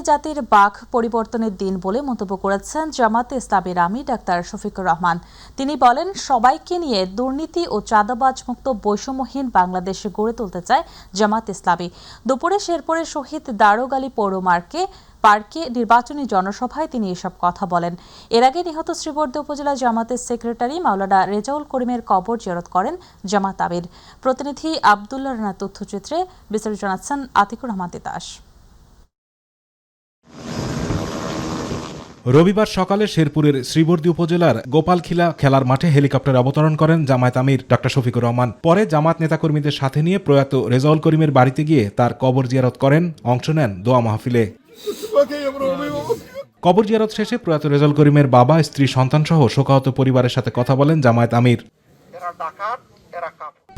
জাতির বাক পরিবর্তনের দিন বলে মন্তব্য করেছেন জামাতে ইসলামীর আমির ডাক্তার শফিকুর রহমান। তিনি বলেন, সবাইকে নিয়ে দুর্নীতি ও চাঁদাবাজ মুক্ত বৈষম্যহীন বাংলাদেশ গড়ে তুলতে চায় জামাত ইসলামী। দুপুরে শেরপুরের শহীদ দারোগ আলী পৌর পার্কে নির্বাচনী জনসভায় তিনি এসব কথা বলেন। এর আগে নিহত শ্রীবর্দী উপজেলা জামাতের সেক্রেটারি মাওলানা রেজাউল করিমের কবর জিয়ারত করেন জামাত আমির। প্রতিনিধি আব্দুল্লাহ রানার তথ্যচিত্রে বিস্তারিত জানাচ্ছেন আতিকুর রহমান তিতাস। রবিবার সকালে শেরপুরের শ্রীবর্দী উপজেলার গোপালখিলা খেলার মাঠে হেলিকপ্টার অবতরণ করেন জামায়াত আমির ডক্টর শফিকুর রহমান। পরে জামাত নেতাকর্মীদের সাথে নিয়ে প্রয়াত রেজাউল করিমের বাড়িতে গিয়ে তার কবর জিয়ারত করেন, অংশ নেন দোয়া মাহফিলে। কবর জিয়ারত শেষে প্রয়াত রেজাউল করিমের বাবা, স্ত্রী, সন্তানসহ শোকাহত পরিবারের সাথে কথা বলেন জামায়াত আমির।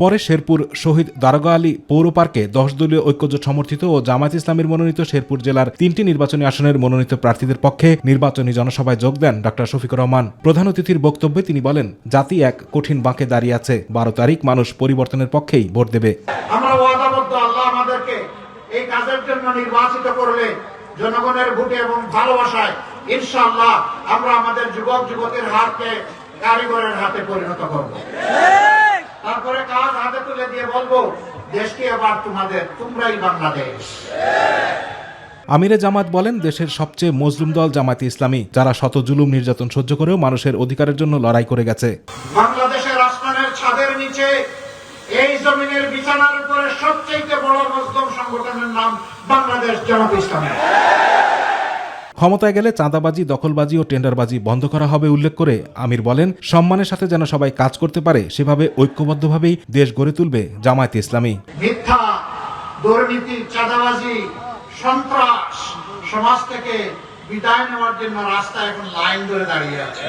পরে শেরপুর শহীদ দারোগা আলী পৌর পার্কে 10 দলীয় ঐক্যজোট সমর্থিত ও জামায়াত ইসলামীর মনোনীত শেরপুর জেলার 3টি নির্বাচনী আসনের মনোনীত প্রার্থীদের পক্ষে নির্বাচনী জনসভায় যোগ দেন ডক্টর শফিকুর রহমান। প্রধান অতিথির বক্তব্যে তিনি বলেন, জাতি এক কঠিন বাঁকে দাঁড়িয়ে আছে। 12 তারিখ মানুষ পরিবর্তনের পক্ষেই ভোট দেবে। আমরা ওয়াদাবদ্ধ, আল্লাহ আমাদেরকে এই কাজের জন্য নির্বাচিত করলে জনগণের ভোটে এবং ভালোবাসায় ইনশাআল্লাহ আমরা আমাদের যুবক যুবতীর হাতকে কারিগরের হাতে পরিণত করব। তারপরে কাজ হাতে তুলে দিয়ে বলবো, দেশকে আবার তোমরাই বাংলাদেশ। আমিরে জামাত বলেন, দেশের সবচেয়ে মজলুম দল জামায়াতে ইসলামী, যারা শত জুলুম নির্যাতন সহ্য করেও মানুষের অধিকারের জন্য লড়াই করে গেছে। বাংলাদেশের আসমানের ছাদের নিচে এই জমিনের বিছানার উপরে সবচেয়ে বড় মজলুম সংগঠনের নাম বাংলাদেশ জামাত ইসলামী। ক্ষমতায় গেলে চাঁদাবাজি, দখলবাজি ও টেন্ডারবাজি বন্ধ করা হবে উল্লেখ করে আমির বলেন, সম্মানের সাথে যেন সবাই কাজ করতে পারে সেভাবে ঐক্যবদ্ধভাবেই দেশ গড়ে তুলবে জামায়াতে ইসলামী। মিথ্যা, দুর্নীতি, চাঁদাবাজি, সন্ত্রাস সমাজ থেকে বিদায় নেওয়ার জন্য রাস্তায় এখন লাইন ধরে দাঁড়িয়ে আছে।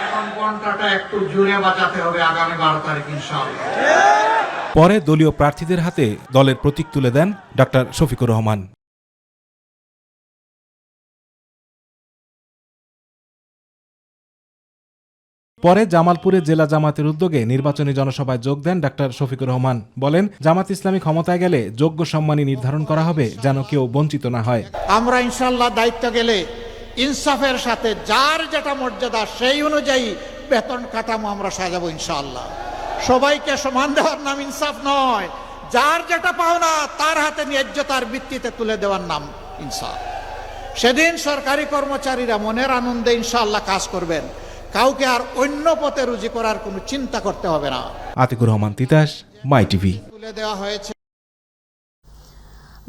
এখন ঘন্টাটা একটু জুড়ে বাঁচাতে হবে আগামী 12 তারিখ ইনশাআল্লাহ। পরে দলীয় প্রার্থীদের হাতে দলের প্রতীক তুলে দেন ডক্টর শফিকুর রহমান। পরে জামালপুরে জেলা জামাতের উদ্যোগে নির্বাচনী জনসভায় যোগ দেন ডক্টর শফিকুর রহমান। বলেন, জামাত ইসলামী ক্ষমতায় গেলে যোগ্য সম্মানী নির্ধারণ করা হবে যেন কেউ বঞ্চিত না হয়। আমরা ইনশাআল্লাহ দায়িত্ব গেলে ইনসাফের সাথে যার যেটা মর্যাদা সেই অনুযায়ী বেতন কাঠামো আমরা সাজাবো ইনশাআল্লাহ। সবাইকে সমান দেওয়ার নাম ইনসাফ নয়, যার যেটা পাওনা তার হাতে ন্যায্যতার ভিত্তিতে তুলে দেওয়ার নাম ইনসাফ। সেদিন সরকারি কর্মচারীরা মনের আনন্দে ইনশাআল্লাহ কাজ করবেন, কাউকে আর অন্য পথে রুজি করার কোনো চিন্তা করতে হবে না। আতিকুর রহমান তিতাস, মাই টিভি। তুলে দেওয়া হয়েছে।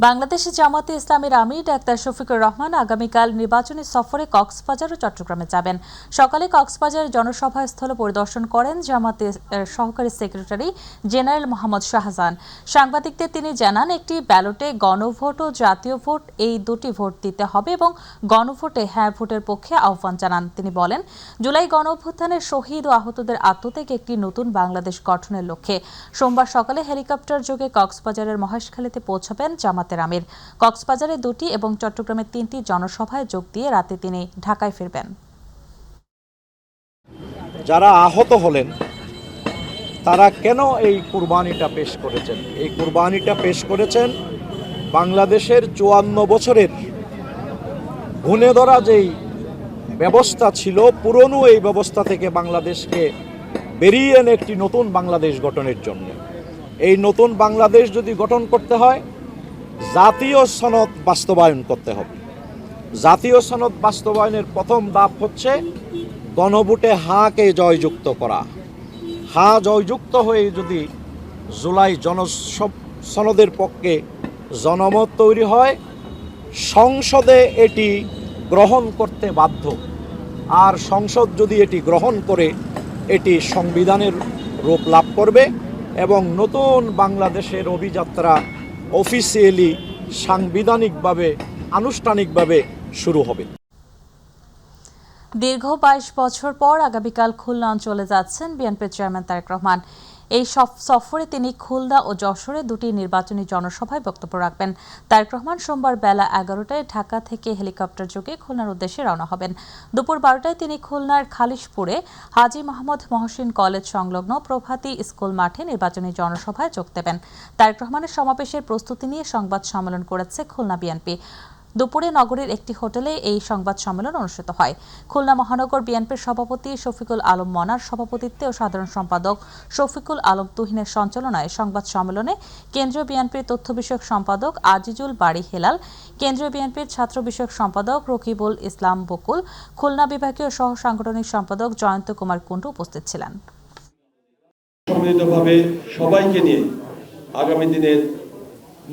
বাংলাদেশে জামাতে ইসলামীর আমির ডাক্তার শফিকুর রহমান আগামীকাল নির্বাচনী সফরে কক্সবাজার ও চট্টগ্রামে যাবেন। সকালে কক্সবাজারের জনসভা স্থল পরিদর্শন করেন জামাতের সহকারী সেক্রেটারি জেনারেল মোহাম্মদ শাহজাহান। সাংবাদিকদের তিনি জানান, একটি ব্যালটে গণভোট ও জাতীয় ভোট, এই দুটি ভোট দিতে হবে এবং গণভোটে হ্যাঁ ভোটের পক্ষে আহ্বান জানান। তিনি বলেন, জুলাই গণঅভ্যুত্থানের শহীদ ও আহতদের আত্মত্যাগ একটি নতুন বাংলাদেশ গঠনের লক্ষ্যে সোমবার সকালে হেলিকপ্টার যোগে কক্সবাজারের মহেশখালীতে পৌঁছাবেন জামাত আমির। কক্সবাজারে 2টি এবং চট্টগ্রামে 3টি জনসভায় যোগ দিয়ে রাতে তিনি ঢাকায় ফিরবেন। যারা আহত হলেন তারা কেন এই কুরবানিটা পেশ করেছেন? এই কুরবানিটা পেশ করেছেন বাংলাদেশের 54 বছরের ঘুণে ধরা যেই ব্যবস্থা ছিল, পুরনো এই ব্যবস্থা থেকে বাংলাদেশকে বেরিয়ে এনে একটি নতুন বাংলাদেশ গঠনের জন্য। এই নতুন বাংলাদেশ যদি গঠন করতে হয়, জাতীয় সনদ বাস্তবায়ন করতে হবে। জাতীয় সনদ বাস্তবায়নের প্রথম ধাপ হচ্ছে গণভোটে হাকে জয়যুক্ত করা। হা জয়যুক্ত হয়ে যদি জুলাই সনদের পক্ষে জনমত তৈরি হয়, সংসদে এটি গ্রহণ করতে বাধ্য। আর সংসদ যদি এটি গ্রহণ করে, এটি সংবিধানের রূপ লাভ করবে এবং নতুন বাংলাদেশের অভিযাত্রা অফিসিয়ালি সাংবিধানিকভাবে আনুষ্ঠানিকভাবে শুরু হবে। দীর্ঘ 22 বছর পর আগামীকাল খুলনা চলে যাচ্ছেন বিএনপির চেয়ারম্যান তারেক রহমান। এই সফরে তিনি খুলনা ও যশোরে 2টি নির্বাচনী জনসভায় বক্তব্য রাখবেন। তারেক রহমান সোমবার বেলা 11টায় ঢাকা থেকে হেলিকপ্টার যোগে খুলনার উদ্দেশ্যে রওনা হবেন। দুপুর 12টায় তিনি খুলনার খালিশপুরে হাজী মোহাম্মদ মহসিন কলেজ সংলগ্ন প্রভাতী স্কুল মাঠে নির্বাচনী জনসভায় যোগ দেবেন। তারেক রহমানের সমাবেশের প্রস্তুতি নিয়ে সংবাদ সম্মেলন করেছে খুলনা বিএনপি। দুপুরে নগরীর একটি হোটেলে এই সংবাদ সম্মেলন অনুষ্ঠিত হয়। খুলনা মহানগর বিএনপির সভাপতি শফিকুল আলম মনার সভাপতিত্বে ও সাধারণ সম্পাদক শফিকুল আলম তুহিনের সঞ্চালনায় সংবাদ সম্মেলনে কেন্দ্রীয় বিএনপির তথ্য বিষয়ক সম্পাদক আজিজুল বারী হেলাল, কেন্দ্রীয় বিএনপির ছাত্র বিষয়ক সম্পাদক রকিবুল ইসলাম বকুল, খুলনা বিভাগীয় সহ সাংগঠনিক সম্পাদক জয়ন্ত কুমার কুণ্ডু উপস্থিত ছিলেন। সম্মিলিতভাবে সবাইকে নিয়ে আগামী দিনের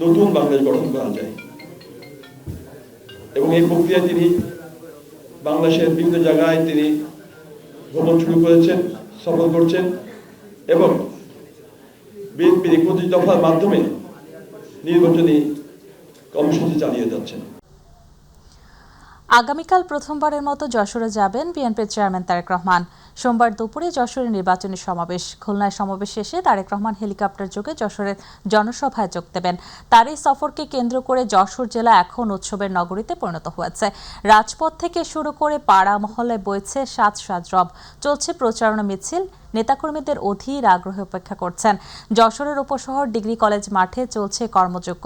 নতুন বাংলাদেশ গঠন করা যায় এবং এই প্রক্রিয়ায় তিনি বাংলাদেশের বিভিন্ন জায়গায় তিনি ভ্রমণ শুরু করেছেন, সফর করছেন এবং বিএনপির ২১ দফার মাধ্যমে নির্বাচনী কর্মসূচি চালিয়ে যাচ্ছেন। আগামীকাল প্রথমবারের মতো যশোরে যাবেন বিএনপির চেয়ারম্যান তারেক রহমান। সোমবার দুপুরে যশোরে নির্বাচনী সমাবেশ। খুলনায় সমাবেশ শেষে তারেক রহমান হেলিকপ্টার যোগে যশোরের জনসভায় যোগ দেবেন। তার এই সফরকে কেন্দ্র করে যশোর জেলা এখন উৎসবের নগরীতে পরিণত হয়েছে। রাজপথ থেকে শুরু করে পাড়া মহল্লায় বইছে সাজ সাজ রব। চলছে প্রচারণা মিছিল। নেতাকর্মীদের অধীর আগ্রহে অপেক্ষা করছেন। যশোরের উপশহর ডিগ্রি কলেজ মাঠে চলছে কর্মযজ্ঞ।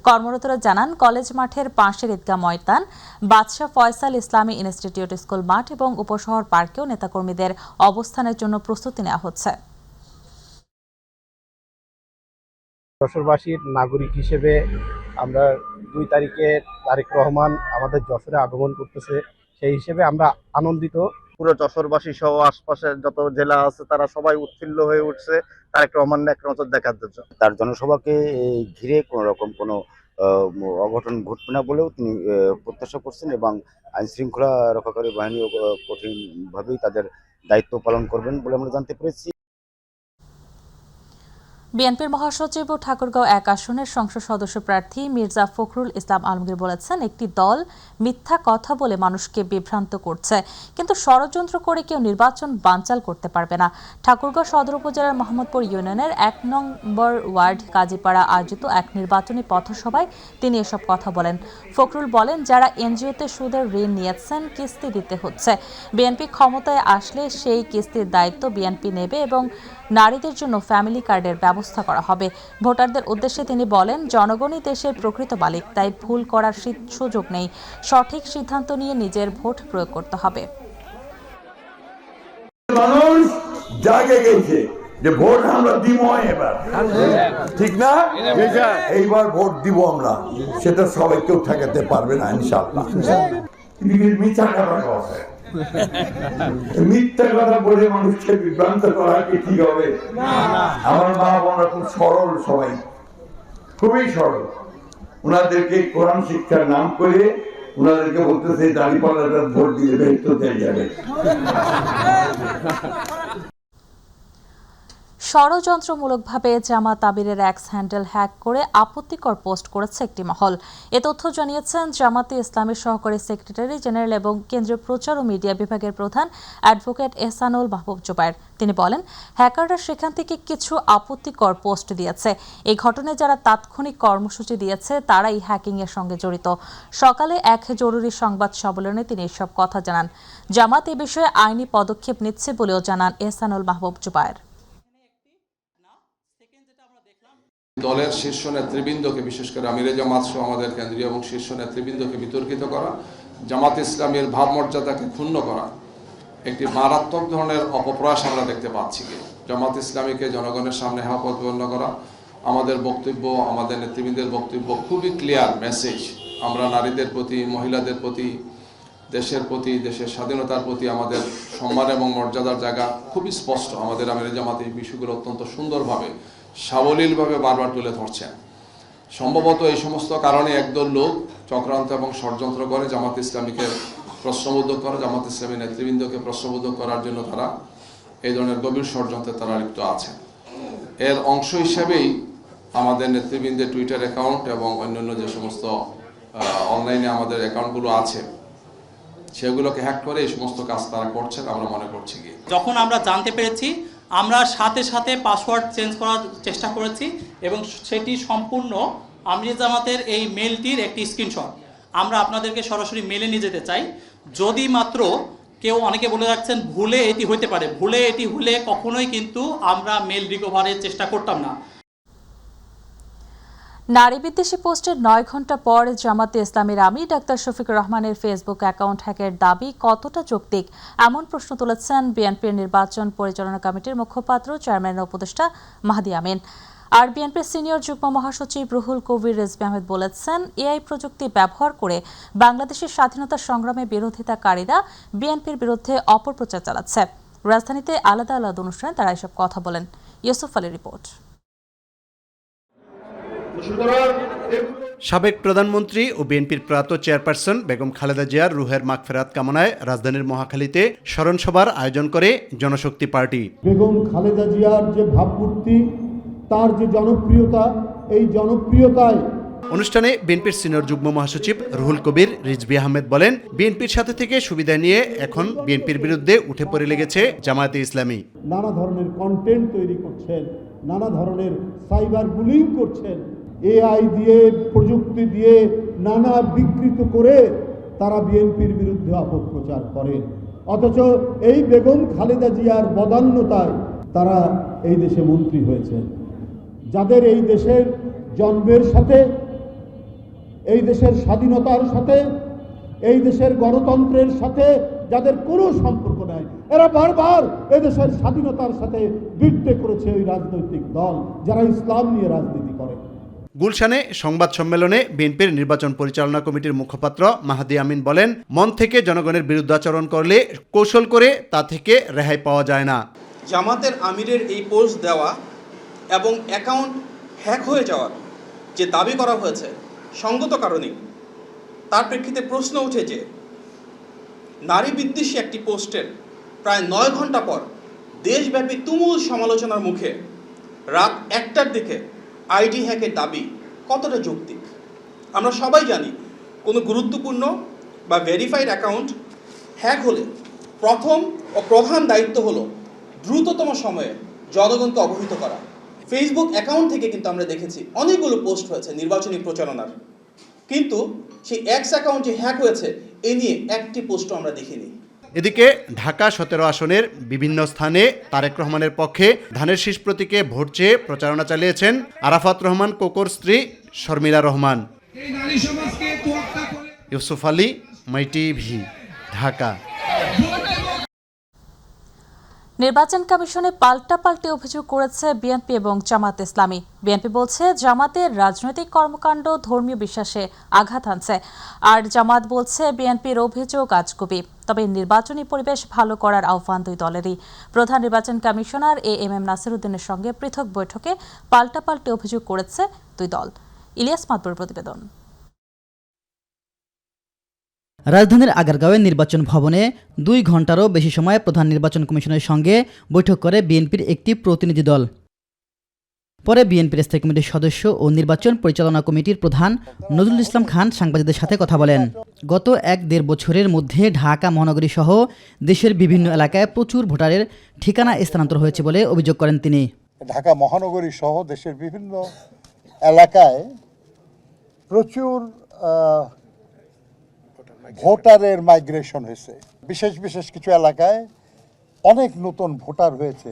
কর্মরতরা জানান, কলেজ মাঠের পাশের ঈদগাহ ময়দান, বাদশাহ ফয়সাল ইসলামী ইনস্টিটিউট স্কুল মাঠ এবং উপশহর পার্কেও নেতাকর্মীদের অবস্থানের জন্য প্রস্তুতি নেওয়া হচ্ছে। যশোরবাসীর নাগরিক হিসেবে আমরা 2 তারিখে তারেক রহমান আমাদের যশোরে আগমন করতেছে, সেই হিসেবে আমরা আনন্দিত। পুরো যশোরবাসী সহ আশপাশের যত জেলা আছে তারা সবাই উৎফুল্ল হয়ে উঠছে তারেক রহমানের এক নজর দেখার জন্য। তার জনসভাকে ঘিরে কোনো রকম কোনো অঘটন ঘটবে না বলেও তিনি প্রত্যাশা করছেন এবং আইন শৃঙ্খলা রক্ষাকারী বাহিনীও কঠিনভাবেই তাদের দায়িত্ব পালন করবেন বলে আমরা জানতে পেরেছি। বিএনপির মহাসচিব ও ঠাকুরগাঁও 1 আসনের সংসদ সদস্য প্রার্থী মির্জা ফখরুল ইসলাম আলমগীর বলেছেন, একটি দল মিথ্যা কথা বলে মানুষকে বিভ্রান্ত করছে, কিন্তু ষড়যন্ত্র করে কেউ নির্বাচন বানচাল করতে পারবে না। ঠাকুরগাঁও সদর উপজেলার মোহাম্মদপুর ইউনিয়নের 1 নম্বর ওয়ার্ড কাজীপাড়া আয়োজিত এক নির্বাচনী পথসভায় তিনি এসব কথা বলেন। ফখরুল বলেন, যারা এনজিওতে সুদের ঋণ নিয়েছেন কিস্তি দিতে হচ্ছে। বিএনপি ক্ষমতায় আসলে সেই কিস্তির দায়িত্ব বিএনপি নেবে এবং নারীদের জন্য ফ্যামিলি কার্ডের ব্যবস্থা করা হবে। ভোটারদের উদ্দেশ্যে তিনি বলেন, জনগণই দেশের প্রকৃত মালিক, তাই ভুল করার সুযোগ নেই। সঠিক সিদ্ধান্ত নিয়ে নিজের ভোট প্রয়োগ করতে হবে। মানুষ জাগে গেছে যে ভোট আমরা দিব এবার, ঠিক না? এইবার ভোট দিব আমরা, সেটা সবাই কেউ ঠেকাতে পারবে না ইনশাআল্লাহ। মিথ্যা কথা বলে মানুষকে বিভ্রান্ত করা কি ঠিক হবে? আমার মা বোনরা খুব সরল, সবাই খুবই সরল। ওনাদেরকে কোরআন শিক্ষার নাম করে ওনাদেরকে বলতেছে দাঁড়িপাল্লাটা ভোট দিয়ে বেরোতে দেওয়া যাবে। ষড়যন্ত্রমূলকভাবে জামাত আমিরের এক্স হ্যান্ডেল হ্যাক করে আপত্তিকর পোস্ট করেছে একটি মহল। এ তথ্য জানিয়েছেন জামাতে ইসলামের সহকারী সেক্রেটারি জেনারেল এবং কেন্দ্রীয় প্রচার ও মিডিয়া বিভাগের প্রধান অ্যাডভোকেট এহসানুল মাহবুব জুবায়ের। তিনি বলেন, হ্যাকাররা সেখান থেকে কিছু আপত্তিকর পোস্ট দিয়েছে। এই ঘটনায় যারা তাৎক্ষণিক কর্মসূচি দিয়েছে তারাই হ্যাকিংয়ের সঙ্গে জড়িত। সকালে এক জরুরি সংবাদ সম্মেলনে তিনি এসব কথা জানান। জামাত এ বিষয়ে আইনি পদক্ষেপ নিচ্ছে বলেও জানান এহসানুল মাহবুব জুবায়ের। দলের শীর্ষ নেতৃবৃন্দকে, বিশেষ করে আমিরে জামাত সহ আমাদের কেন্দ্রীয় এবং শীর্ষ নেতৃবৃন্দকে বিতর্কিত করা, জামাত ইসলামের ভাবমর্যাদাকে ক্ষুণ্ণ করা, একটি মারাত্মক ধরনের অপপ্রয়াস আমরা দেখতে পাচ্ছি। জামাত ইসলামীকে জনগণের সামনে প্রতিপন্ন করা, আমাদের বক্তব্য, আমাদের নেতৃবৃন্দের বক্তব্য খুবই ক্লিয়ার মেসেজ। আমরা নারীদের প্রতি, মহিলাদের প্রতি, দেশের প্রতি, দেশের স্বাধীনতার প্রতি আমাদের সম্মান এবং মর্যাদার জায়গা খুবই স্পষ্ট। আমাদের আমিরে জামাত এই বিষয়গুলো অত্যন্ত সুন্দরভাবে, সাবলীলভাবে বারবার তুলে ধরছেন। সম্ভবত এই সমস্ত কারণে একদল লোক চক্রান্ত এবং ষড়যন্ত্র করে জামাত ইসলামীকে প্রশ্নবোধ করে, জামাত ইসলামী নেতৃবৃন্দকে প্রশ্নবোধ করার জন্য তারা এই ধরনের গভীর ষড়যন্ত্রে তারা লিপ্ত আছেন। এর অংশ হিসেবেই আমাদের নেতৃবৃন্দের টুইটার অ্যাকাউন্ট এবং অন্যান্য যে সমস্ত অনলাইনে আমাদের অ্যাকাউন্টগুলো আছে সেগুলোকে হ্যাক করে এই সমস্ত কাজ তারা করছেন আমরা মনে করছি। যখন আমরা জানতে পেরেছি, আমরা সাথে সাথে পাসওয়ার্ড চেঞ্জ করার চেষ্টা করেছি এবং সেটি সম্পূর্ণ আমিরে জামাতের এই মেলটির একটি স্ক্রিনশট আমরা আপনাদেরকে সরাসরি মেলে নিয়ে যেতে চাই। যদি মাত্র কেউ, অনেকে বলে রাখছেন ভুলে এটি হতে পারে, ভুলে এটি হলে কখনোই কিন্তু আমরা মেল রিকভারের চেষ্টা করতাম না। নারী বিদ্বেষী পোস্টের 9 ঘন্টা পর জামাতে ইসলামীর আমির ডাক্তার শফিকুর রহমানের ফেসবুক অ্যাকাউন্ট হ্যাকের দাবি কতটা যৌক্তিক এমন প্রশ্ন তুলেছেন বিএনপির নির্বাচন পরিচালনা কমিটির মুখপাত্র চেয়ারম্যানের উপদেষ্টা মাহদি আমিন। আর বিএনপির সিনিয়র যুগ্ম মহাসচিব রুহুল কবির রিজভী আহমেদ বলেছেন, এআই প্রযুক্তি ব্যবহার করে বাংলাদেশের স্বাধীনতা সংগ্রামে বিরোধিতাকারীরা বিএনপির বিরুদ্ধে অপপ্রচার চালাচ্ছে। রাজধানীতে আলাদা আলাদা অনুষ্ঠানে তারা এসব কথা বলেন। ইউসুফ আলী রিপোর্ট। সাবেক প্রধানমন্ত্রী ও বিএনপির প্রয়াত চেয়ারপারসন বেগম খালেদা জিয়ার রুহের মাগফিরাত কামনায় রাজধানীর মহাখালীতে স্মরণসভার আয়োজন করে জনশক্তি পার্টি। বেগম খালেদা জিয়ার যে ভাবমূর্তি, তার যে জনপ্রিয়তা, এই জনপ্রিয়তায় অনুষ্ঠানে বিএনপির সিনিয়র যুগ্ম মহাসচিব রুহুল কবির রিজভী আহমেদ বলেন, বিএনপির সাথে থেকে সুবিধা নিয়ে এখন বিএনপির বিরুদ্ধে উঠে পড়ে লেগেছে জামায়াতে ইসলামী। নানা ধরনের কন্টেন্ট তৈরি করছেন, নানা ধরনের সাইবার বুলিং করছেন, এআই দিয়ে, প্রযুক্তি দিয়ে নানা বিকৃত করে তারা বিএনপির বিরুদ্ধে অপপ্রচার করেন। অথচ এই বেগম খালেদা জিয়ার বদান্যতায় তারা এই দেশে মন্ত্রী হয়েছেন, যাদের এই দেশের জন্মের সাথে, এই দেশের স্বাধীনতার সাথে, এই দেশের গণতন্ত্রের সাথে যাদের কোনো সম্পর্ক নাই, এরা বারবার এদেশের স্বাধীনতার সাথে বিট্টে করেছে ওই রাজনৈতিক দল যারা ইসলাম নিয়ে রাজনীতি করে। গুলশানে সংবাদ সম্মেলনে বিএনপির নির্বাচন পরিচালনা কমিটির মুখপাত্র মাহদি আমিন বলেন, মন থেকে জনগণের বিরুদ্ধাচরণ করলে কৌশল করে তা থেকে রেহাই পাওয়া যায় না। জামাতের আমিরের এই পোস্ট দেওয়া এবং অ্যাকাউন্ট হ্যাক হয়ে যাওয়ার যে দাবি করা হয়েছে সঙ্গত কারণে তার প্রেক্ষিতে প্রশ্ন উঠে যে নারী বিদ্বেষী একটি পোস্টের প্রায় 9 ঘন্টা পর দেশব্যাপী তুমুল সমালোচনার মুখে রাত 1টার দিকে আইডি হ্যাকের দাবি কতটা যৌক্তিক। আমরা সবাই জানি কোনো গুরুত্বপূর্ণ বা ভেরিফাইড অ্যাকাউন্ট হ্যাক হলে প্রথম ও প্রধান দায়িত্ব হলো দ্রুততম সময়ে জনগণকে অবহিত করা। ফেসবুক অ্যাকাউন্ট থেকে কিন্তু আমরা দেখেছি অনেকগুলো পোস্ট হয়েছে নির্বাচনী প্রচারণার, কিন্তু সেই এক্স অ্যাকাউন্টটি হ্যাক হয়েছে এ নিয়ে একটি পোস্টও আমরা দেখিনি। এদিকে ঢাকা 17 আসনের বিভিন্ন স্থানে তারেক রহমানের পক্ষে ধানের শীষ প্রতীকে ভোট চেয়ে প্রচারণা চালিয়েছেন আরাফাত রহমান কোকোর স্ত্রী শর্মিলা রহমান। ইউসুফ আলী, মাই টিভি, ঢাকা। নির্বাচন কমিশনে পাল্টাপাল্টি অভিযোগ করেছে বিএনপি এবং জামাত ইসলামী। বিএনপি বলছে জামাতের রাজনৈতিক কর্মকাণ্ড ধর্মীয় বিশ্বাসে আঘাত আনছে, আর জামাত বলছে বিএনপির অভিযোগ আজগুবি। তবে নির্বাচনী পরিবেশ ভালো করার আহ্বান দুই দলেরই। প্রধান নির্বাচন কমিশনার এএমএম নাসিরউদ্দিনের সঙ্গে পৃথক বৈঠকে পাল্টাপাল্টি অভিযোগ করেছে দুই দল। ইলিয়াস মাতবরের প্রতিবেদন। রাজধানীর আগারগাঁওয়ের নির্বাচন ভবনে 2 ঘণ্টারও বেশি সময় প্রধান নির্বাচন কমিশনের সঙ্গে বৈঠক করে বিএনপির একটি প্রতিনিধি দল। পরে বিএনপির স্থায়ী কমিটির সদস্য ও নির্বাচন পরিচালনা কমিটির প্রধান নজরুল ইসলাম খান সাংবাদিকদের সাথে কথা বলেন। গত 1-1.5 বছরের মধ্যে ঢাকা মহানগরী সহ দেশের বিভিন্ন এলাকায় প্রচুর ভোটারের ঠিকানা স্থানান্তর হয়েছে বলে অভিযোগ করেন তিনি। ঢাকা মহানগরী সহ দেশের বিভিন্ন এলাকায় প্রচুর ভোটারের মাইগ্রেশন হয়েছে। বিশেষ বিশেষ কিছু এলাকায় অনেক নতুন ভোটার হয়েছে,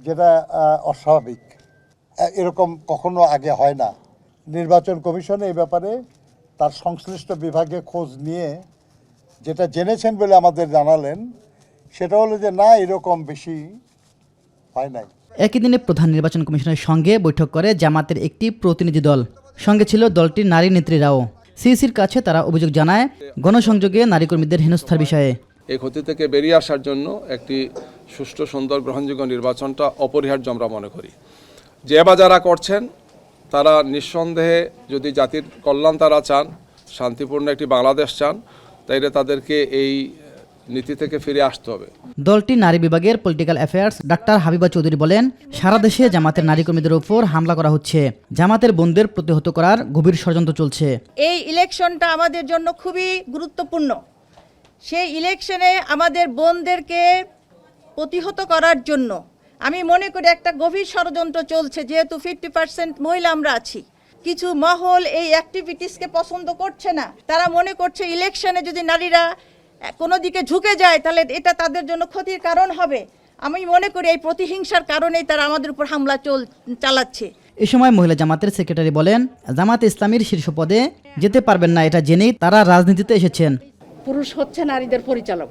যেটা অস্বাভাবিক। এরকম কখনো আগে হয় না। নির্বাচন কমিশন এই ব্যাপারে তার সংশ্লিষ্ট বিভাগে খোঁজ নিয়ে যেটা জেনেছেন বলে আমাদের জানালেন, সেটা হলো যে না, এরকম বেশি হয় নাই। একই দিনে প্রধান নির্বাচন কমিশনের সঙ্গে বৈঠক করে জামাতের একটি প্রতিনিধি দল। সঙ্গে ছিল দলটির নারী নেত্রীরাও। সিইসির কাছে তারা অভিযোগ জানায় গণসংযোগে নারী কর্মীদের হেনস্থার বিষয়ে। এই ক্ষতি থেকে বেরিয়ে আসার জন্য একটি সুষ্ঠু, সুন্দর, গ্রহণযোগ্য নির্বাচনটা অপরিহার্য আমরা মনে করি। যে বা যারা করছেন তারা নিঃসন্দেহে যদি জাতির কল্যাণ তারা চান, শান্তিপূর্ণ একটি বাংলাদেশ চান, তাইলে তাদেরকে এই নীতি থেকে ফিরে আসতে হবে। দলটি নারী বিভাগের political affairs doctor Habiba Chowdhury বলেন, সারা দেশে জামাতের নারী কর্মীদের উপর হামলা করা হচ্ছে, জামাতের বোনদের প্রতিহত করার গভীর ষড়যন্ত্র চলছে। এই ইলেকশনটা আমাদের জন্য খুবই গুরুত্বপূর্ণ। সেই ইলেকশনে আমাদের বোনদেরকে প্রতিহত করার জন্য আমি মনে করি একটা গভীর ষড়যন্ত্র চলছে। যেহেতু 50% মহিলা আমরা আছি, কিছু মহল এই অ্যাক্টিভিটিসকে পছন্দ করছে না। তারা মনে করছে ইলেকশনে যদি নারীরা কোনো দিকে ঝুঁকে যায় তাহলে এটা তাদের জন্য ক্ষতির কারণ হবে। আমি মনে করি এই প্রতিহিংসার কারণেই তারা আমাদের উপর হামলা চালাচ্ছে। এ সময় মহিলা জামাতের সেক্রেটারি বলেন, জামাত ইসলামীর শীর্ষ পদে যেতে পারবেন না এটা জেনেই তারা রাজনীতিতে এসেছেন। পুরুষ হচ্ছে নারীদের পরিচালক,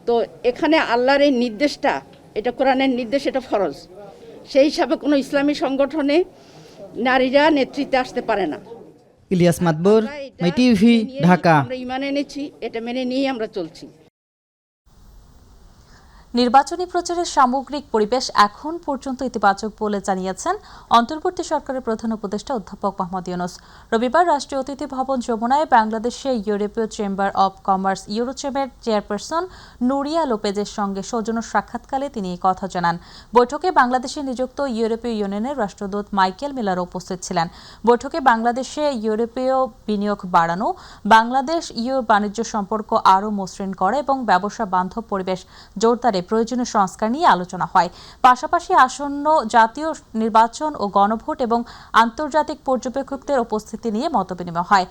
তো এখানে আল্লাহর এই নির্দেশটা, এটা কোরআনের নির্দেশ, এটা ফরজ। সেই হিসাবে কোনো ইসলামী সংগঠনে নারীরা নেতৃত্বে আসতে পারে না। ইলিয়াস মাতবর, মাই টিভি, ঢাকা। আমরা ঈমান এনেছি, এটা মেনে নিয়ে আমরা চলছি। নির্বাচনী প্রচারের সামগ্রিক পরিবেশ এখন পর্যন্ত ইতিবাচক বলে জানিয়েছেন অন্তর্বর্তী সরকারের প্রধান উপদেষ্টা অধ্যাপক মোহাম্মদ ইউনূস। রবিবার রাষ্ট্রীয় অতিথি ভবন যমুনায় বাংলাদেশে ইউরোপীয় চেম্বার অব কমার্স ইউরোচেমের চেয়ারপারসন নুরিয়া লোপেজের সঙ্গে সৌজন্য সাক্ষাৎকালে তিনি এই কথা জানান। বৈঠকে বাংলাদেশে নিযুক্ত ইউরোপীয় ইউনিয়নের রাষ্ট্রদূত মাইকেল মিলার উপস্থিত ছিলেন। বৈঠকে বাংলাদেশে ইউরোপীয় বিনিয়োগ বাড়ানো, বাংলাদেশ ইউ বাণিজ্য সম্পর্ক আরও মসৃণ করা এবং ব্যবসা বান্ধব পরিবেশ জোরদারে প্রয়োজনীয় সংস্কার নিয়ে আলোচনা হয়। পাশাপাশি আসন্ন জাতীয় নির্বাচন ও গণভোট এবং আন্তর্জাতিক পর্যবেক্ষকদের উপস্থিতি নিয়ে মতবিনিময় হয়।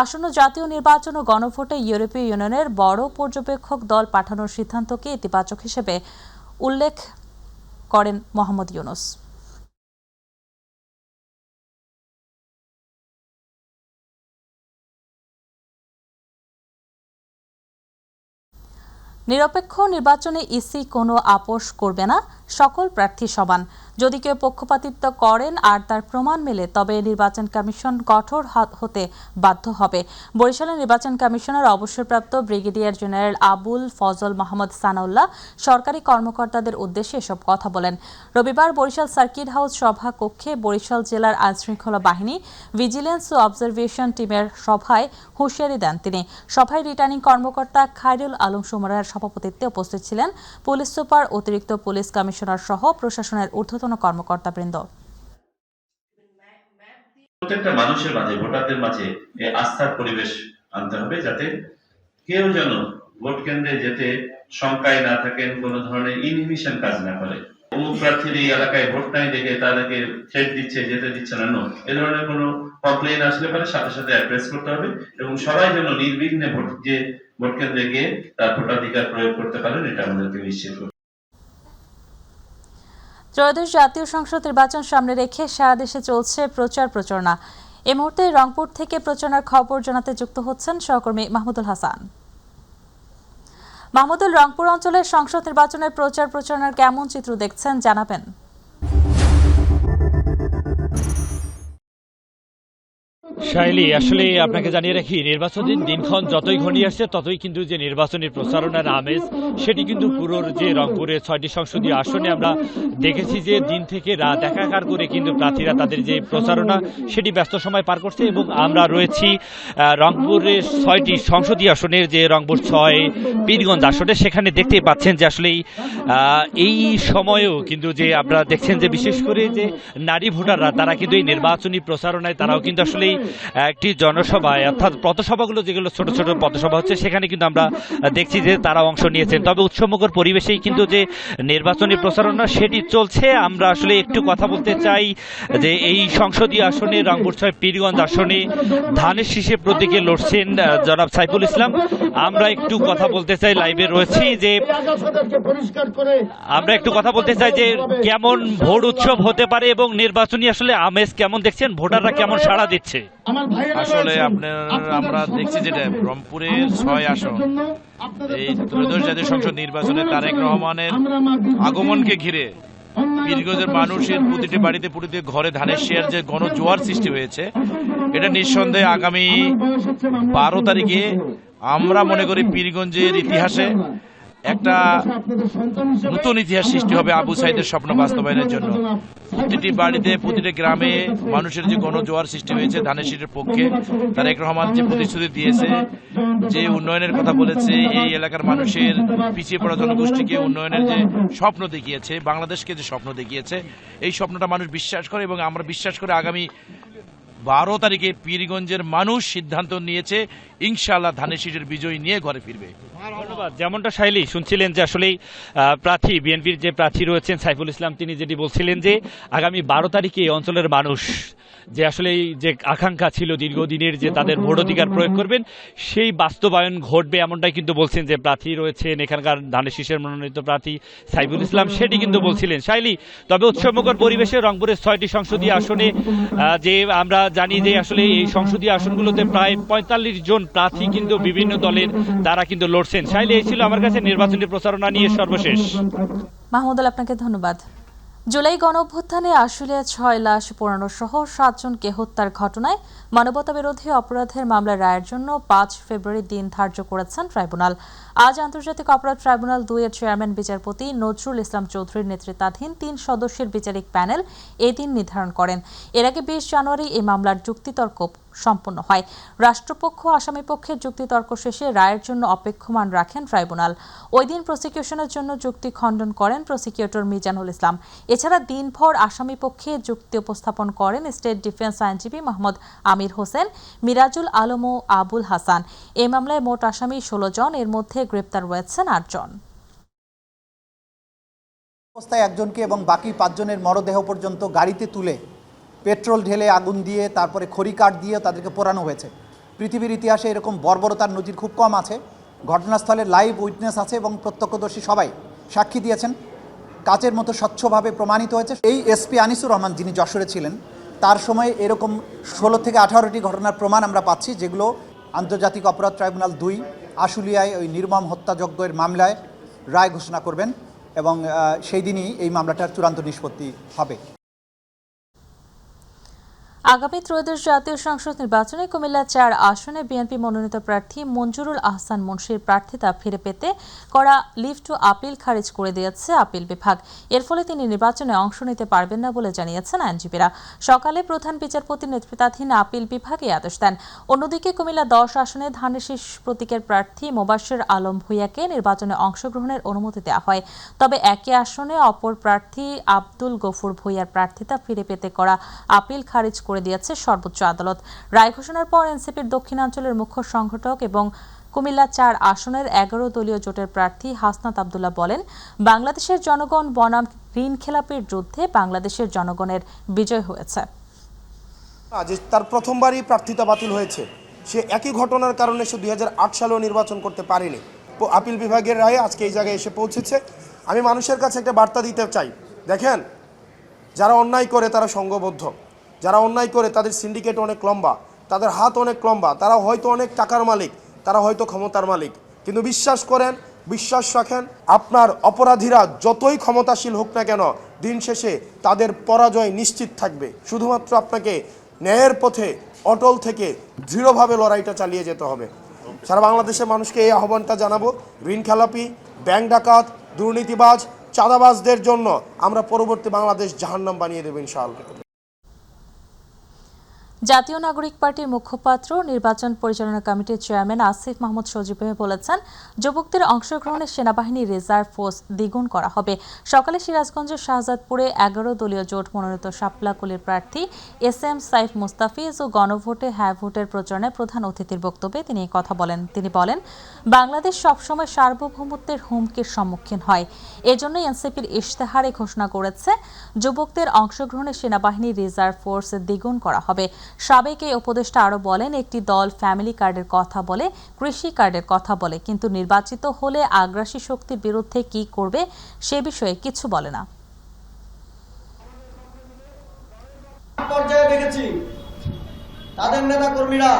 আসন্ন জাতীয় নির্বাচন ও গণভোটে ইউরোপীয় ইউনিয়নের বড় পর্যবেক্ষক দল পাঠানোর সিদ্ধান্তকে ইতিবাচক হিসেবে উল্লেখ করেন মোহাম্মদ ইউনূস। নিরপেক্ষ নির্বাচনে ইসি কোনো আপোষ করবে না, সকল প্রার্থী সমান। যদি কেউ পক্ষপাতিত্ব করেন আর তার প্রমাণ মেলে তবে নির্বাচন কমিশন কঠোর হতে বাধ্য হবে। বরিশালের নির্বাচন কমিশনার অবসরপ্রাপ্ত ব্রিগেডিয়ার জেনারেল আবুল ফজল মাহমুদ সানাউল্লাহ সরকারি কর্মকর্তাদের উদ্দেশ্যে এসব কথা বলেন। রবিবার বরিশাল সার্কিট হাউস সভা কক্ষে বরিশাল জেলার আইনশৃঙ্খলা বাহিনী, ভিজিলেন্স ও অবজারভেশন টিমের সভায় হুঁশিয়ারি দেন তিনি। সভায় রিটার্নিং কর্মকর্তা খায়রুল আলম সুমনের সভাপতিত্বে উপস্থিত ছিলেন পুলিশ সুপার, অতিরিক্ত পুলিশ কমিশনার সহ প্রশাসনের ঊর্ধ্বতন কর্মকর্তাবৃন্দ। প্রত্যেকটা মানুষের মাঝে, ভোটারদের মাঝে আস্থার পরিবেশ আনতে হবে, যাতে কেউ যেন ভোট কেন্দ্রে যেতে শঙ্কায় না থাকেন, কোন ধরনের ইনহিবিশন কাজ না করে। অমুক প্রার্থীর এই এলাকায় ভোট নাই দেখে তাদেরকে থ্রেট দিচ্ছে, যেতে দিচ্ছে না, এ ধরনের কোনো কমপ্লেইন আসলে পারে সাথে সাথে অ্যাড্রেস করতে হবে এবং সবাই যেন নির্বিঘ্নে ভোট কেন্দ্রে গিয়ে তার ভোটাধিকার প্রয়োগ করতে পারেন, এটা আমাদেরকে নিশ্চিত করতে হবে। ত্রয়োদশ জাতীয় সংসদ নির্বাচন সামনে রেখে সারা দেশে চলছে প্রচারণা। এই মুহূর্তে রংপুর থেকে প্রচারণার খবর জানাতে যুক্ত হচ্ছেন সহকর্মী মাহমুদুল হাসান। মাহমুদুল, রংপুর অঞ্চলের সংসদ নির্বাচনের প্রচারণার কেমন চিত্র দেখছেন জানাবেন? শাইলি, আসলে আপনাকে জানিয়ে রাখি, নির্বাচনের দিনক্ষণ যতই ঘনিয়ে আসছে ততই কিন্তু যে নির্বাচনী প্রচারণার আমেজ সেটি কিন্তু পুরোর যে রংপুরের 6টি সংসদীয় আসনে আমরা দেখেছি যে দিন থেকে রাত একাকার করে কিন্তু প্রার্থীরা তাদের যে প্রচারণা সেটি ব্যস্ত সময় পার করছে এবং আমরা রয়েছি রংপুরের 6টি সংসদীয় আসনের যে রংপুর 6 পীরগঞ্জ আসনে। সেখানে দেখতেই পাচ্ছেন যে আসলে এই সময়েও কিন্তু যে আপনারা দেখছেন যে বিশেষ করে যে নারী ভোটাররা তারা কিন্তু এই নির্বাচনী প্রচারণায় তারাও কিন্তু আসলে একটি জনসভায়, অর্থাৎ পথসভাগুলো যেগুলো ছোট ছোট পথসভা হচ্ছে সেখানে কিন্তু আমরা দেখছি যে তারা অংশ নিয়েছেন। তবে উৎসবমুখর পরিবেশেই কিন্তু যে নির্বাচনী প্রচারণা সেটি চলছে। আমরা আসলে একটু কথা বলতে চাই যে এই সংসদীয় আসনে রংপুর 6 পীরগঞ্জ আসনে ধানের শীষে প্রতীকে লড়ছেন জনাব সাইফুল ইসলাম। আমরা একটু কথা বলতে চাই, লাইভে রয়েছি যে আমরা একটু কথা বলতে চাই যে কেমন ভোট উৎসব হতে পারে এবং নির্বাচনী আসলে আমেজ কেমন দেখছেন, ভোটাররা কেমন সাড়া দিচ্ছে। আসলে আমরা দেখছি যেটা রংপুরের 6 আসন এই ত্রয়োদশ জাতীয় সংসদ নির্বাচনে তারেক রহমানের আগমনকে ঘিরে পীরগঞ্জের মানুষের প্রতিটি বাড়িতে প্রতিটি ঘরে ধানের শেয়ার যে গণজোয়ার সৃষ্টি হয়েছে, এটা নিঃসন্দেহে আগামী 12 তারিখে আমরা মনে করি পীরগঞ্জের ইতিহাসে একটা নতুন ইতিহাস সৃষ্টি হবে আবু সাইদের স্বপ্ন বাস্তবায়নের জন্য। প্রতিটি বাড়িতে, প্রতিটি গ্রামে মানুষের যে গণজোয়ার সৃষ্টি হয়েছে ধানের শীষের পক্ষে। তারেক রহমান যে প্রতিশ্রুতি দিয়েছে, যে উন্নয়নের কথা বলেছে, এই এলাকার মানুষের পিছিয়ে পড়া জনগোষ্ঠীকে উন্নয়নের যে স্বপ্ন দেখিয়েছে, বাংলাদেশকে যে স্বপ্ন দেখিয়েছে, এই স্বপ্নটা মানুষ বিশ্বাস করে এবং আমরা বিশ্বাস করে আগামী 12 তারিখে পীরগঞ্জের মানুষ সিদ্ধান্ত নিয়েছে ইনশাআল্লাহ ধানের শীষের বিজয় নিয়ে ঘরে ফিরবে। ধন্যবাদ। যেমনটা শাইলি শুনছিলেন যে আসলে প্রার্থী বিএনপির যে প্রার্থী রয়েছেন সাইফুল ইসলাম, তিনি যেটি বলছিলেন যে আগামী 12 তারিখে এই অঞ্চলের মানুষ যে আসলে যে আকাঙ্ক্ষা ছিল দীর্ঘদিনের যে তাদের ভোটাধিকার প্রয়োগ করবেন, সেই বাস্তবায়ন ঘটবে এমনটাই কিন্তু বলছেন যে প্রার্থী রয়েছেন এখানকার ধানের শীষের মনোনীত প্রার্থী সাইফুল ইসলাম, সেটি কিন্তু বলছিলেন শাইলি। তবে উৎসবমুখর পরিবেশে রংপুরের 6টি সংসদীয় আসনে যে আমরা জানি যে আসলে এই সংসদীয় আসনগুলোতে প্রায় 45 জন প্রার্থী কিন্তু বিভিন্ন দলের তারা কিন্তু লড়ছেন। শাইলি, এই ছিল আমার কাছে নির্বাচনী প্রচারণা নিয়ে সর্বশেষ। মাহমুদুল, আপনাকে ধন্যবাদ। জুলাই গণঅভ্যুত্থানে আশুলিয়া 6 লাশ পোড়ানো সহ 7 জনকে হত্যার ঘটনায় মানবতাবিরোধী অপরাধের মামলার রায়ের জন্য 5 ফেব্রুয়ারি দিন ধার্য করেছেন ট্রাইব্যুনাল। আজ আন্তর্জাতিক অপরাধ ট্রাইব্যুনাল 2 এর চেয়ারম্যান বিচারপতি নজরুল ইসলাম চৌধুরীর নেতৃত্বাধীন 3 সদস্যের বিচারিক প্যানেল এই দিন নির্ধারণ করেন। এর আগে 20 জানুয়ারি এই মামলার যুক্তিতর্ক সম্পন্ন হয়। রাষ্ট্রপক্ষ আসামিপক্ষের যুক্তিতর্ক শেষে রায়ের জন্য অপেক্ষমান রাখেন ট্রাইব্যুনাল। ওই দিন প্রসিকিউশনের জন্য যুক্তি খণ্ডন করেন প্রসিকিউটর মিজানুল ইসলাম। এছাড়া দিনভর আসামিপক্ষে যুক্তি উপস্থাপন করেন স্টেট ডিফেন্স আইনজীবী মোহাম্মদ আমির হোসেন, মিরাজুল আলম ও আবুল হাসান। এই মামলায় মোট আসামি 16 জন, এর মধ্যে গ্রেপ্তার রয়েছেন 8 জন। অবস্থায় একজনকে এবং বাকি 5 জনের মরদেহ পর্যন্ত গাড়িতে তুলে পেট্রোল ঢেলে আগুন দিয়ে তারপরে খড়ি কাঠ দিয়ে তাদেরকে পোড়ানো হয়েছে। পৃথিবীর ইতিহাসে এরকম বর্বরতার নজির খুব কম আছে। ঘটনাস্থলে লাইভ উইটনেস আছে এবং প্রত্যক্ষদর্শী সবাই সাক্ষী দিয়েছেন। কাচের মতো স্বচ্ছভাবে প্রমাণিত হয়েছে। এই এসপি আনিসুর রহমান যিনি যশোরে ছিলেন, তার সময় এরকম 16 থেকে 18টি ঘটনার প্রমাণ আমরা পাচ্ছি, যেগুলো আন্তর্জাতিক অপরাধ ট্রাইব্যুনাল 2 আশুলিয়ায় ওই নির্মম হত্যাযজ্ঞের মামলায় রায় ঘোষণা করবেন এবং সেই দিনই এই মামলাটার চূড়ান্ত নিষ্পত্তি হবে। আগামী ত্রয়োদশ জাতীয় সংসদ নির্বাচনে কুমিল্লা 4 আসনে বিএনপি মনোনীত প্রার্থী মঞ্জুরুল আহসান মুন্সির প্রার্থিতা ফিরে পেতে করা লিভ টু আপিল খারিজ করে দিয়েছে আপিল বিভাগ। এর ফলে তিনি নির্বাচনে অংশ নিতে পারবেন না বলে জানিয়েছেন আইনজীবীরা। সকালে প্রধান বিচারপতির নেতৃত্বাধীন আপিল বিভাগ এই আদেশ দেন। অন্যদিকে কুমিল্লা 10 আসনে ধানের শীষ প্রতীকের প্রার্থী মোবাশ্বের আলম ভূঁইয়াকে নির্বাচনে অংশগ্রহণের অনুমতি দেওয়া হয়। তবে একই আসনে অপর প্রার্থী আব্দুল গফুর ভূঁইয়ার প্রার্থিতা ফিরে পেতে করা আপিল খারিজ করে দিয়েছে সর্বোচ্চ আদালত। রায় ঘোষণার পর এনসিপির দক্ষিণাঞ্চলের মুখ্য সংগঠক এবং কুমিল্লা 4 আসনের 11 দলীয় জোটের প্রার্থী হাসনাত আব্দুল্লাহ বলেন, বাংলাদেশের জনগণ বনাম ঋণ খেলাপির যুদ্ধে বাংলাদেশের জনগণের বিজয় হয়েছে। তার প্রথমবারই প্রার্থিতা বাতিল হয়েছে, সে একই ঘটনার কারণে সে 2008 সালেও নির্বাচন করতে পারেনি। আপিল বিভাগের রায়ে আজকে এই জায়গায় এসে পৌঁছেছে। আমি মানুষের কাছে একটা বার্তা দিতে চাই, দেখেন, যারা অন্যায় করে তারা সংঘবদ্ধ, যারা অন্যায় করে তাদের সিন্ডিকেট অনেক লম্বা, তাদের হাত অনেক লম্বা, তারা হয়তো অনেক টাকার মালিক, তারা হয়তো ক্ষমতার মালিক, কিন্তু বিশ্বাস করেন, বিশ্বাস রাখেন, আপনার অপরাধীরা যতই ক্ষমতাশীল হোক না কেন, দিন শেষে তাদের পরাজয় নিশ্চিত থাকবে। শুধুমাত্র আপনাকে ন্যায়ের পথে অটল থেকে দৃঢ়ভাবে লড়াইটা চালিয়ে যেতে হবে। সারা বাংলাদেশের মানুষকে এই আহ্বানটা জানাবো, ঋণ খেলাপি, ব্যাংক ডাকাত, দুর্নীতিবাজ, চাঁদাবাজদের জন্য আমরা পরবর্তী বাংলাদেশ জাহান্নাম বানিয়ে দেব ইনশাআল্লাহ। জাতীয় নাগরিক পার্টির মুখপাত্র নির্বাচন পরিচালনা কমিটির চেয়ারম্যান আসিফ মাহমুদ সজীব বলেছেন, যুবকদের অংশগ্রহণে সেনাবাহিনী রিজার্ভ ফোর্স দ্বিগুণ করা হবে। সকালে সিরাজগঞ্জের শাহজাদপুরে 11 দলীয় জোট মনোনীত শাপলাকুলির প্রার্থী SM সাইফ মুস্তাফিজ ও গণভোটে হ্যাঁ ভোটের প্রচারণায় প্রধান অতিথির বক্তব্যে তিনি এই কথা বলেন। তিনি বলেন, বাংলাদেশ সবসময় সার্বভৌমত্বের হুমকির সম্মুখীন হয়। এজন্যই এনসিপির ইশতেহারে ঘোষণা করেছে যুবকদের অংশগ্রহণে সেনাবাহিনী রিজার্ভ ফোর্স দ্বিগুণ করা হবে। সাবেক এই উপদেষ্টা আরও বলেন, একটি দল ফ্যামিলি কার্ডের কথা বলে, কৃষি কার্ডের কথা বলে, কিন্তু নির্বাচিত হলে আগ্রাসী শক্তির বিরুদ্ধে কি করবে সে বিষয়ে কিছু বলে না। পর্যায়ে দেখেছি তাদের নেতা কর্মীরা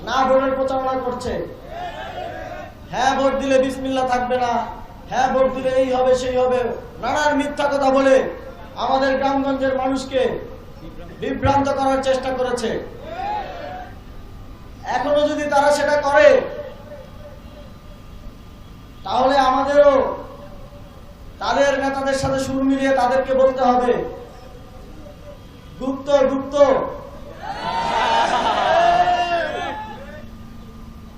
না ভোটের প্রচারণা করছে। হ্যাঁ ভোট দিলে বিসমিল্লাহ থাকবে না, হ্যাঁ ভোট দিলে এই হবে সেই হবে, নানান মিথ্যা কথা বলে আমাদের গ্রামগঞ্জের মানুষকে বিভ্রান্ত করার চেষ্টা করেছে। এখনো যদি তারা সেটা করে, তাহলে আমাদেরও তাদের নেতাদের সাথে সুর মিলিয়ে তাদেরকে বলতে হবে, গুপ্ত গুপ্ত।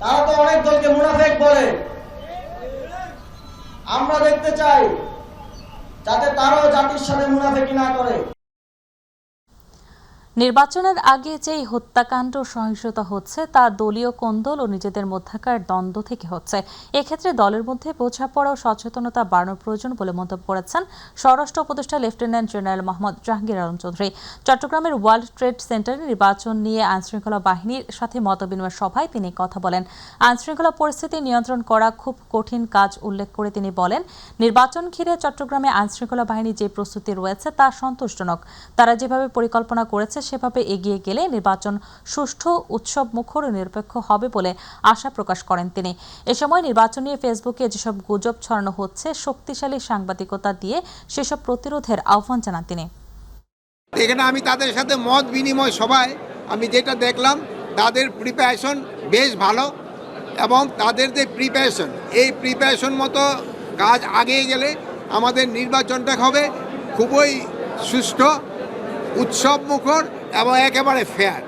তারা তো অনেক দলকে মুনাফেক বলে। আমরা দেখতে চাই যাতে তারাও জাতির সাথে মুনাফেকি না করে। নির্বাচনের আগে যেই হত্যাকাণ্ড সহিংসতা হচ্ছে তা দলীয় কোন্দল ও নিজেদের মধ্যকার দ্বন্দ্ব থেকে হচ্ছে। এক্ষেত্রে দলের মধ্যে বোঝাপড়া ও সচেতনতা বাড়ানোর প্রয়োজন বলে মন্তব্য করেছেন স্বরাষ্ট্র উপদেষ্টা লেফটেন্যান্ট জেনারেল মোহাম্মদ জাহাঙ্গীর আলম চৌধুরী। চট্টগ্রামের ওয়ার্ল্ড ট্রেড সেন্টারে নির্বাচন নিয়ে আইনশৃঙ্খলা বাহিনীর সাথে মতবিনিময় সভায় তিনি কথা বলেন। আইনশৃঙ্খলা পরিস্থিতি নিয়ন্ত্রণ করা খুব কঠিন কাজ উল্লেখ করে তিনি বলেন, নির্বাচন ঘিরে চট্টগ্রামে আইনশৃঙ্খলা বাহিনী যে প্রস্তুতি রয়েছে তা সন্তোষজনক। তারা যেভাবে পরিকল্পনা করেছে সেভাবে এগিয়ে গেলে নির্বাচন সুষ্ঠু, উৎসব মুখর ও নিরপেক্ষ হবে বলে আশা প্রকাশ করেন তিনি। এ সময় নির্বাচন নিয়ে ফেসবুকে যেসব গুজব ছড়ানো হচ্ছে, শক্তিশালী সাংবাদিকতা দিয়ে সেসব প্রতিরোধের আহ্বান জানান তিনি। এখানে আমি তাদের সাথে মত বিনিময় সভায় আমি যেটা দেখলাম, তাদের প্রিপারেশন বেশ ভালো এবং তাদের যে প্রিপারেশন, এই প্রিপারেশন মতো কাজ আগিয়ে গেলে আমাদের নির্বাচনটা হবে খুবই সুষ্ঠু, উৎসব মুখর এবং একেবারে ফেয়ার।